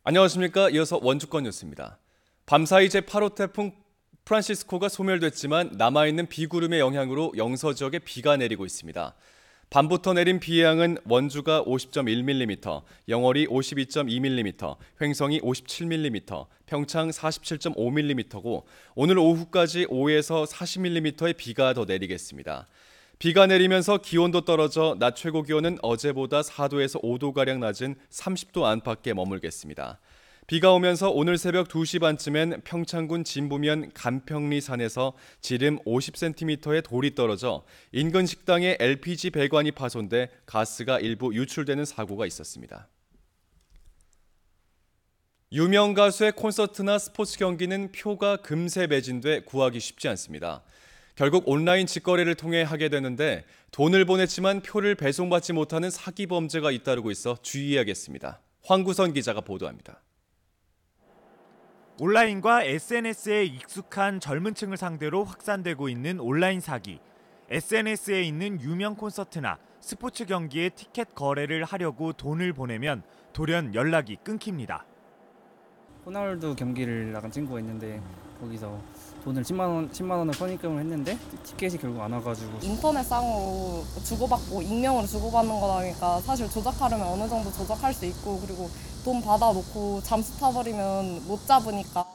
안녕하십니까. 이어서 원주권 뉴스입니다. 밤사이 제8호 태풍 프란시스코가 소멸됐지만 남아있는 비구름의 영향으로 영서 지역에 비가 내리고 있습니다. 밤부터 내린 비의 양은 원주가 50.1mm, 영월이 52.2mm, 횡성이 57mm, 평창 47.5mm고 오늘 오후까지 5에서 40mm의 비가 더 내리겠습니다. 비가 내리면서 기온도 떨어져 낮 최고 기온은 어제보다 4도에서 5도가량 낮은 30도 안팎에 머물겠습니다. 비가 오면서 오늘 새벽 2시 반쯤엔 평창군 진부면 간평리 산에서 지름 50cm의 돌이 떨어져 인근 식당에 LPG 배관이 파손돼 가스가 일부 유출되는 사고가 있었습니다. 유명 가수의 콘서트나 스포츠 경기는 표가 금세 매진돼 구하기 쉽지 않습니다. 결국 온라인 직거래를 통해 하게 되는데 돈을 보냈지만 표를 배송받지 못하는 사기 범죄가 잇따르고 있어 주의해야겠습니다. 황구선 기자가 보도합니다. 온라인과 SNS에 익숙한 젊은 층을 상대로 확산되고 있는 온라인 사기. SNS에 있는 유명 콘서트나 스포츠 경기에 티켓 거래를 하려고 돈을 보내면 돌연 연락이 끊깁니다. 호날두 경기를 나간 친구가 있는데 거기서 돈을 10만 원을 선입금을 했는데 티켓이 결국 안 와가지고 인터넷상으로 주고받고 익명으로 주고받는 거니까 사실 조작하려면 어느 정도 조작할 수 있고 그리고 돈 받아놓고 잠수 타버리면 못 잡으니까.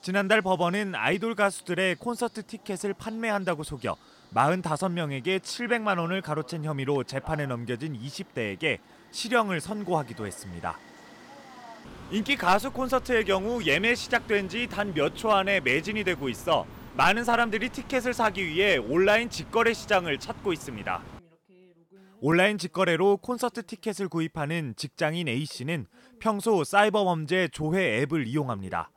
지난달 법원은 아이돌 가수들의 콘서트 티켓을 판매한다고 속여 45명에게 700만 원을 가로챈 혐의로 재판에 넘겨진 20대에게 실형을 선고하기도 했습니다. 인기 가수 콘서트의 경우 예매 시작된 지 단 몇 초 안에 매진이 되고 있어 많은 사람들이 티켓을 사기 위해 온라인 직거래 시장을 찾고 있습니다. 온라인 직거래로 콘서트 티켓을 구입하는 직장인 A씨는 평소 사이버 범죄 조회 앱을 이용합니다.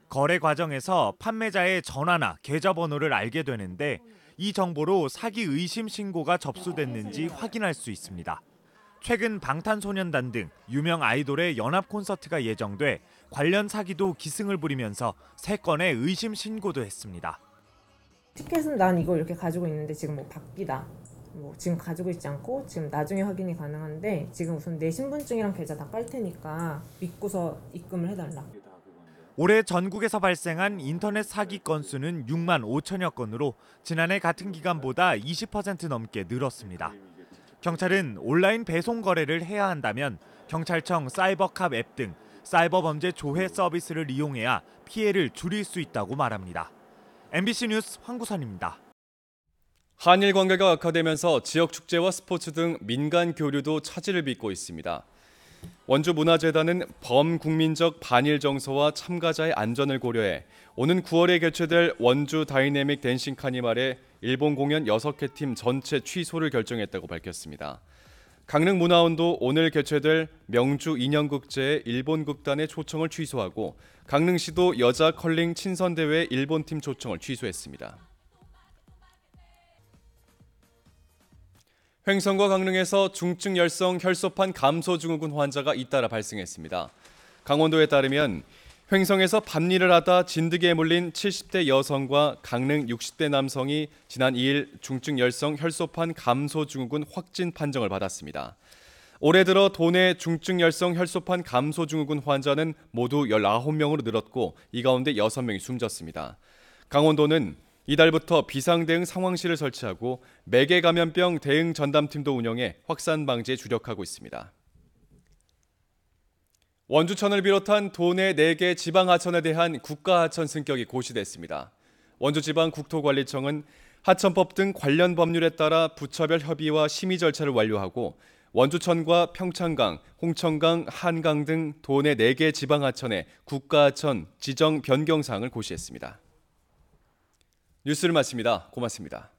거래 과정에서 판매자의 전화나 계좌번호를 알게 되는데 이 정보로 사기 의심 신고가 접수됐는지 확인할 수 있습니다. 최근 방탄소년단 등 유명 아이돌의 연합 콘서트가 예정돼 관련 사기도 기승을 부리면서 3건의 의심 신고도 했습니다. 티켓은 난 이거 이렇게 가지고 있는데 지금 뭐 바뀌다. 지금 가지고 있지 않고 지금 나중에 확인이 가능한데 지금 우선 내 신분증이랑 계좌 다 깔 테니까 믿고서 입금을 해달라. 올해 전국에서 발생한 인터넷 사기 건수는 6만 5천여 건으로 지난해 같은 기간보다 20% 넘게 늘었습니다. 경찰은 온라인 배송 거래를 해야 한다면 경찰청 사이버캅 앱 등 사이버 범죄 조회 서비스를 이용해야 피해를 줄일 수 있다고 말합니다. MBC 뉴스 황구선입니다. 한일 관계가 악화되면서 지역 축제와 스포츠 등 민간 교류도 차질을 빚고 있습니다. 원주문화재단은 범국민적 반일 정서와 참가자의 안전을 고려해 오는 9월에 개최될 원주 다이내믹 댄싱 카니발의 일본 공연 6개 팀 전체 취소를 결정했다고 밝혔습니다. 강릉문화원도 오늘 개최될 명주 인형국제의 일본 극단의 초청을 취소하고 강릉시도 여자 컬링 친선대회 일본팀 초청을 취소했습니다. 횡성과 강릉에서 중증 열성 혈소판 감소 증후군 환자가 잇따라 발생했습니다. 강원도에 따르면 횡성에서 밤일을 하다 진드기에 물린 70대 여성과 강릉 60대 남성이 지난 2일 중증 열성 혈소판 감소 증후군 확진 판정을 받았습니다. 올해 들어 도내 중증 열성 혈소판 감소 증후군 환자는 모두 19명으로 늘었고 이 가운데 6명이 숨졌습니다. 강원도는 이달부터 비상대응 상황실을 설치하고 매개 감염병 대응 전담팀도 운영해 확산 방지에 주력하고 있습니다. 원주천을 비롯한 도내 4개 지방하천에 대한 국가하천 승격이 고시됐습니다. 원주지방국토관리청은 하천법 등 관련 법률에 따라 부처별 협의와 심의 절차를 완료하고 원주천과 평창강, 홍천강, 한강 등 도내 4개 지방하천에 국가하천 지정 변경 사항을 고시했습니다. 뉴스를 마칩니다. 고맙습니다.